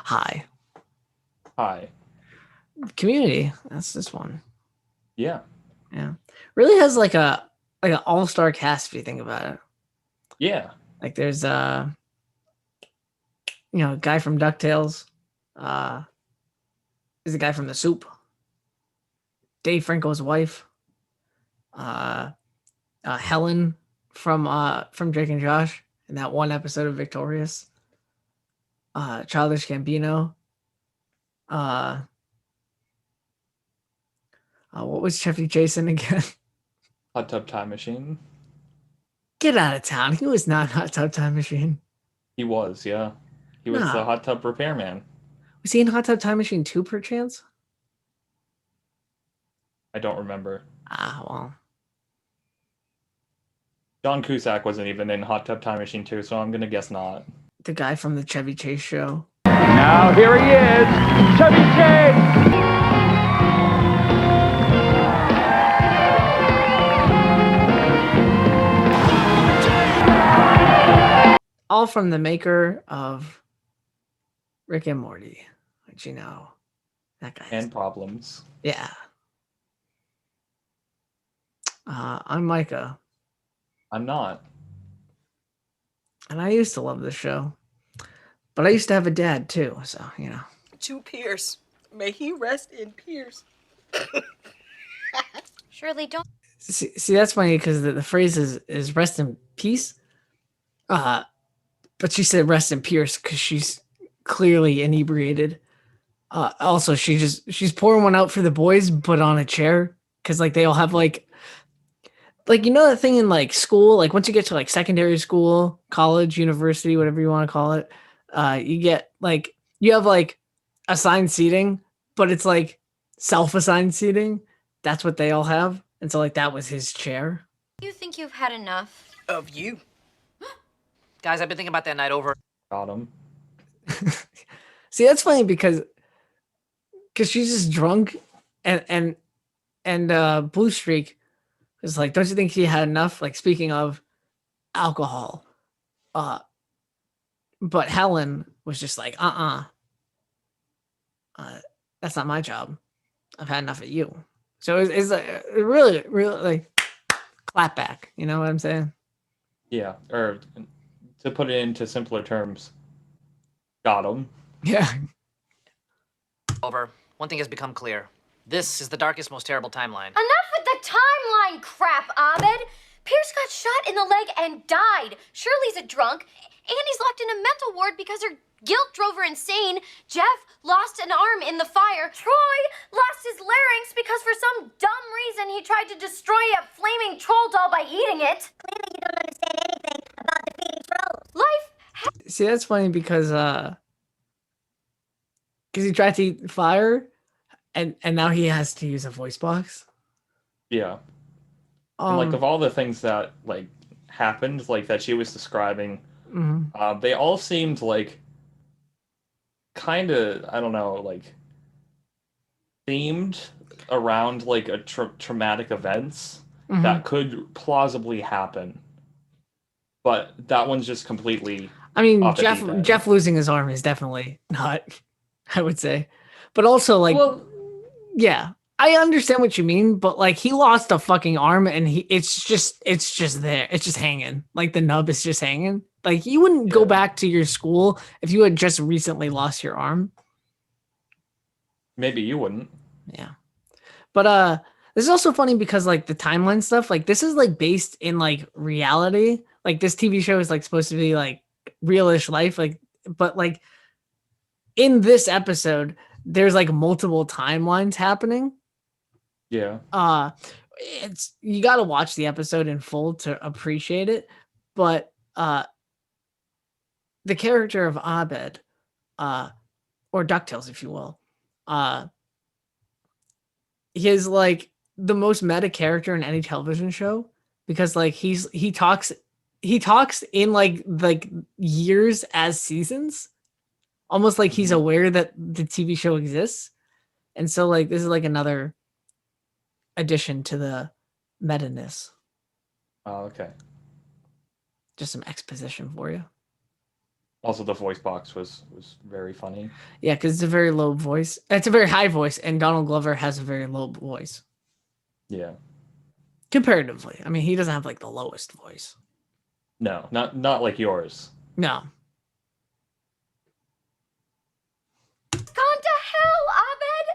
Hi. Hi. Community. That's this one. Yeah. Yeah. Really has like an all-star cast if you think about it. Yeah. Like there's a guy from DuckTales. Uh there's a guy from The Soup. Dave Franco's wife. Uh, Helen from Drake and Josh in that one episode of Victorious. Childish Gambino. Uh, what was Chevy Chase again? Hot Tub Time Machine. Get out of town. He was not Hot Tub Time Machine. He was, yeah. He was the No. hot tub repairman. Was he in Hot Tub Time Machine 2 perchance? I don't remember. Well. John Cusack wasn't even in Hot Tub Time Machine 2, so I'm gonna guess not. The guy from the Chevy Chase show. Now here he is, Chevy Chase! All from the maker of Rick and Morty. Which, that guy. And Problems. Yeah. I'm Micah. I'm not. And I used to love this show. But I used to have a dad too, so, To Pierce. May he rest in Pierce. Surely don't. See that's funny because the phrase is rest in peace. But she said rest in Pierce because she's clearly inebriated. Also, she's pouring one out for the boys, but on a chair because like they all have like that thing in like school, like once you get to like secondary school, college, university, whatever you want to call it, you get like you have like assigned seating, but it's like self-assigned seating. That's what they all have, and so like that was his chair. You think you've had enough Of you. Guys, I've been thinking about that night over. Got him. See, that's funny because she's just drunk, and Blue Streak is like, don't you think he had enough? Like speaking of alcohol, but Helen was just like, that's not my job. I've had enough of you. So it's like really, really like clap back. You know what I'm saying? Yeah. Or to put it into simpler terms, got him. Yeah. Over. One thing has become clear. This is the darkest, most terrible timeline. Enough with the timeline crap, Abed! Pierce got shot in the leg and died. Shirley's a drunk. Annie's locked in a mental ward because her guilt drove her insane. Jeff lost an arm in the fire. Troy lost his larynx because for some dumb reason he tried to destroy a flaming troll doll by eating it. Clearly you don't understand anything about defeating trolls. See, that's funny because he tried to eat fire, and now he has to use a voice box. Yeah. And like of all the things that like happened, like that she was describing, they all seemed like kind of, I don't know, like themed around like a traumatic events that could plausibly happen. But that one's just completely. I mean, Jeff losing his arm is definitely not, I would say, but also like, yeah, I understand what you mean, but like he lost a fucking arm and it's just there. It's just hanging. Like the nub is just hanging. Like you wouldn't go back to your school if you had just recently lost your arm. Maybe you wouldn't. Yeah. But this is also funny because like the timeline stuff, like this is like based in like reality. Like this TV show is like supposed to be like realish life. Like, but like in this episode, there's like multiple timelines happening. Yeah. It's you got to watch the episode in full to appreciate it, but the character of Abed, or DuckTales, if you will, he is like the most meta character in any television show because like he talks in like years as seasons, almost like he's aware that the TV show exists, and so like this is like another addition to the meta-ness. Oh, okay. Just some exposition for you. Also, the voice box was very funny. Yeah, because it's a very low voice. It's a very high voice, and Donald Glover has a very low voice. Yeah. Comparatively. I mean, he doesn't have like the lowest voice. No, not like yours. No. Gone to hell, Abed!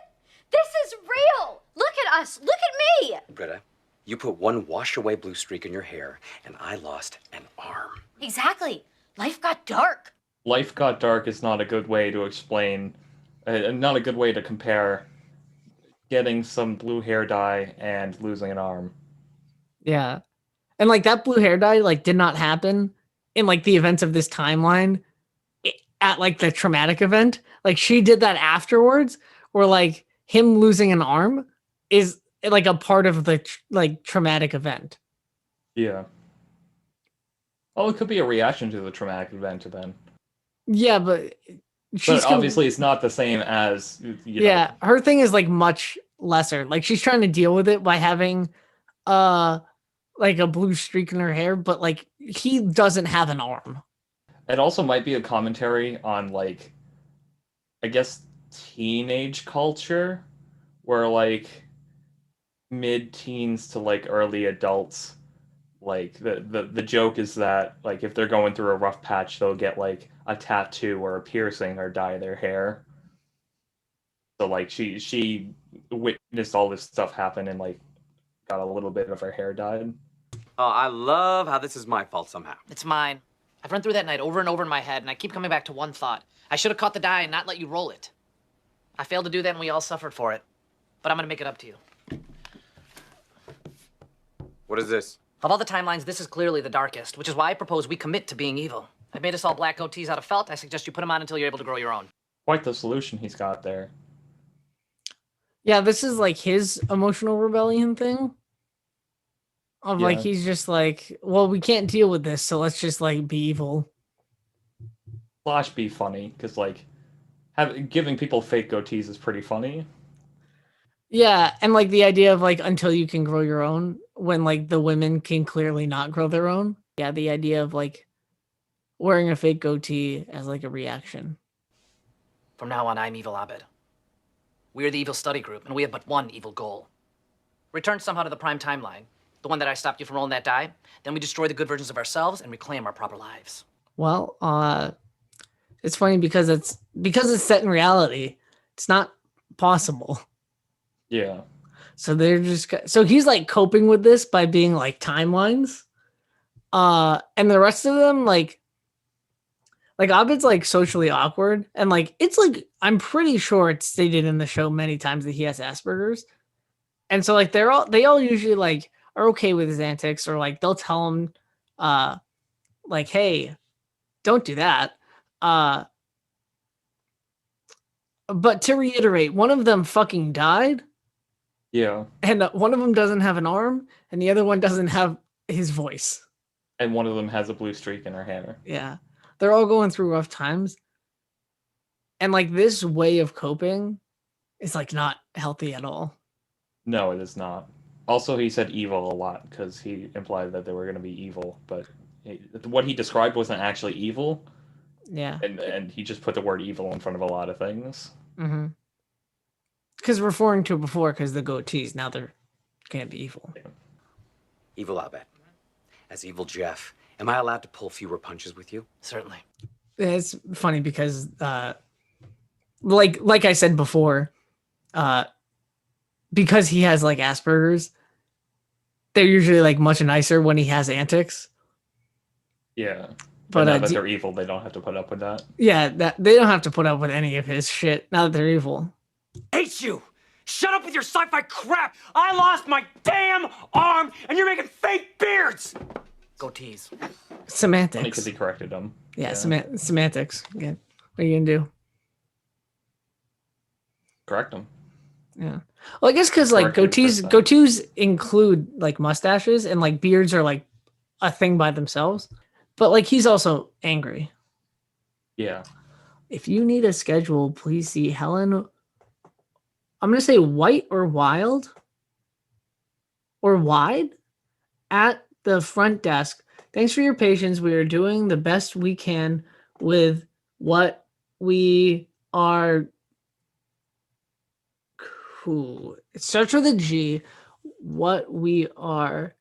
This is real! Look at us! Look at me! Britta, you put one wash-away blue streak in your hair, and I lost an arm. Exactly. Life got dark. Life got dark is not a good way to explain, not a good way to compare getting some blue hair dye and losing an arm. Yeah. And like that blue hair dye like did not happen in like the events of this timeline at like the traumatic event. Like she did that afterwards, where like him losing an arm is like a part of the like traumatic event. Yeah. Oh, it could be a reaction to the traumatic event then. Yeah, but she's obviously it's not the same as yeah, her thing is like much lesser. Like she's trying to deal with it by having like a blue streak in her hair, but like he doesn't have an arm. It also might be a commentary on like, I guess, teenage culture, where like mid-teens to like early adults, like the joke is that like if they're going through a rough patch, they'll get like a tattoo or a piercing or dye their hair. So like she witnessed all this stuff happen and like got a little bit of her hair dyed. Oh, I love how this is my fault somehow. It's mine. I've run through that night over and over in my head, and I keep coming back to one thought. I should have caught the die and not let you roll it. I failed to do that, and we all suffered for it. But I'm gonna make it up to you. What is this? Of all the timelines, this is clearly the darkest, which is why I propose we commit to being evil. I've made us all black goatees out of felt. I suggest you put them on until you're able to grow your own. Quite the solution he's got there. Yeah, this is like his emotional rebellion thing. Of like Yeah. he's just like, well, we can't deal with this, so let's just like be evil. Slash be funny, because like giving people fake goatees is pretty funny. Yeah, and like the idea of like until you can grow your own, when like the women can clearly not grow their own. Yeah, the idea of like wearing a fake goatee as like a reaction. From now on, I'm Evil Abed. We're the evil study group, and we have but one evil goal. Return somehow to the prime timeline, the one that I stopped you from rolling that die. Then we destroy the good versions of ourselves and reclaim our proper lives. Well, it's funny because it's set in reality. It's not possible. Yeah. So they're just so he's like coping with this by being like timelines. And the rest of them like Abed's like socially awkward, and like it's like I'm pretty sure it's stated in the show many times that he has Asperger's. And so like they all usually like are okay with his antics, or like they'll tell him like, hey, don't do that. But to reiterate, one of them fucking died. Yeah. And one of them doesn't have an arm, and the other one doesn't have his voice. And one of them has a blue streak in her hair. Yeah. They're all going through rough times. And like this way of coping is like not healthy at all. No, it is not. Also, he said evil a lot because he implied that they were going to be evil, but what he described wasn't actually evil. Yeah. And he just put the word evil in front of a lot of things. Mm-hmm. Because referring to it before, because the goatees, now they're can't be evil. Evil Abed. As Evil Jeff, am I allowed to pull fewer punches with you? Certainly. It's funny because like I said before, because he has like Asperger's, they're usually like much nicer when he has antics. Yeah. But now that they're evil, they don't have to put up with that. Yeah, that they don't have to put up with any of his shit now that they're evil. Hate you! Shut up with your sci-fi crap! I lost my damn arm, and you're making fake beards! Goatees. Semantics. Because he corrected them. Yeah. Semantics. Yeah. What are you gonna do? Correct them. Yeah. Well, I guess because like goatees include like mustaches, and like beards are like a thing by themselves. But like he's also angry. Yeah. If you need a schedule, please see Helen. I'm gonna say White or Wild or Wide at the front desk. Thanks for your patience. We are doing the best we can with what we are cool. It starts with a G. What we are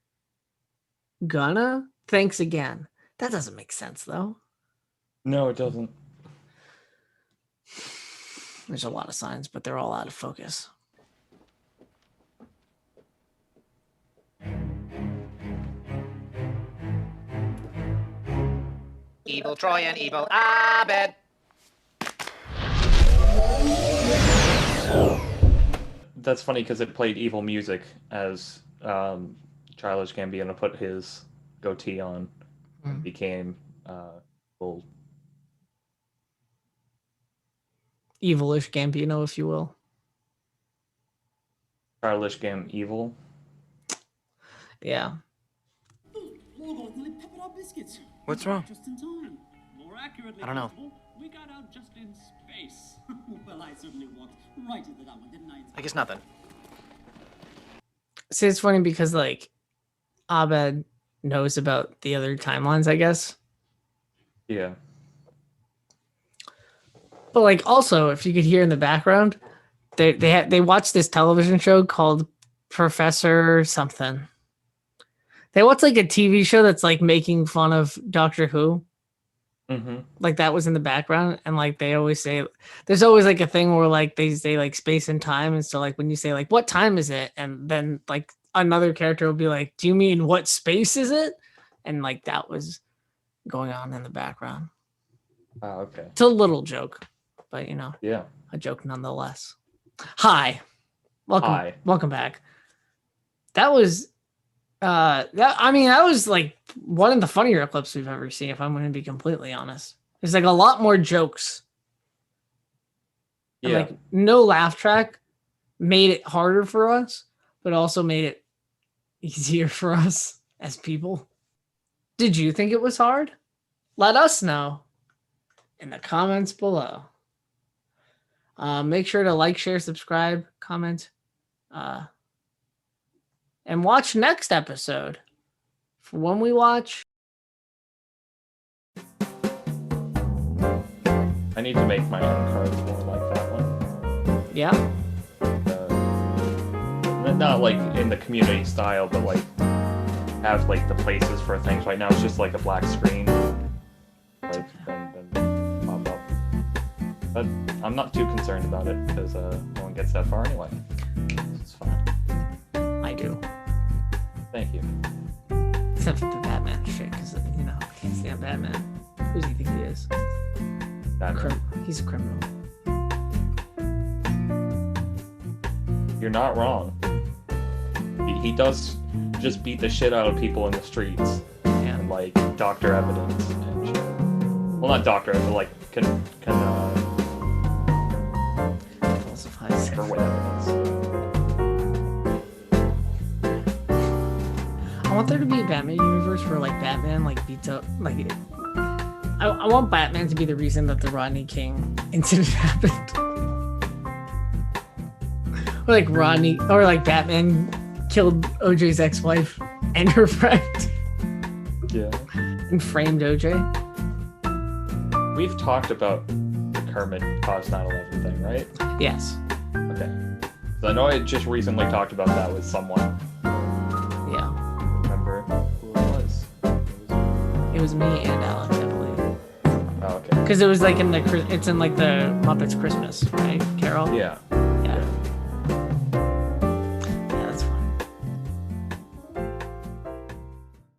gonna. Thanks again. That doesn't make sense though. No, it doesn't. There's a lot of signs, but they're all out of focus. Evil Troy and evil Abed. That's funny because it played evil music as Childish Gambino put his goatee on and became old. Evilish Gambino, if you will. Childish Gam evil. Yeah. What's wrong? Just in time. More accurately, I don't know. Constable, we got out just in space. Well, I certainly walked right into that one, didn't I? I guess nothing. See, it's funny because like Abed knows about the other timelines, I guess. Yeah. But like also, if you could hear in the background, they watch this television show called Professor something. They watch like a TV show that's like making fun of Doctor Who. Mm-hmm. Like that was in the background, and like they always say, there's always like a thing where like they say like space and time, and so like when you say like what time is it, and then like another character will be like, do you mean what space is it? And like that was going on in the background. Oh, okay. It's a little joke, but you know, Yeah. a joke nonetheless. Hi, welcome back. That was that was like one of the funnier clips we've ever seen, if I'm going to be completely honest. There's like a lot more jokes. And Yeah. like no laugh track made it harder for us, but also made it easier for us as people. Did you think it was hard? Let us know in the comments below. Make sure to like, share, subscribe, comment, and watch next episode for when we watch. I need to make my own cards more like that one. Yeah. Not like in the community style, but like have like the places for things. Right now it's just like a black screen. Like then pop up. But I'm not too concerned about it because no one gets that far anyway. It's fine. I do. Thank you. Except for the Batman shit, because, you know, I can't stand Batman. Who does he think he is? Batman. He's a criminal. You're not wrong. He does just beat the shit out of people in the streets. Yeah. And like doctor evidence and shit. Well, not doctor, but like can Falsifies. or with evidence. I want there to be a Batman universe where like Batman like beats up like I want Batman to be the reason that the Rodney King incident happened. Or like Rodney or like Batman killed OJ's ex-wife and her friend. Yeah. And framed OJ. We've talked about the Kermit caused 9/11 thing, right? Yes. Okay. So I know I just recently talked about that with someone. Yeah. Remember who it was? It was me and Alex, I believe. Oh, okay. Because it was like it's in like the Muppets Christmas, right? Carol? Yeah.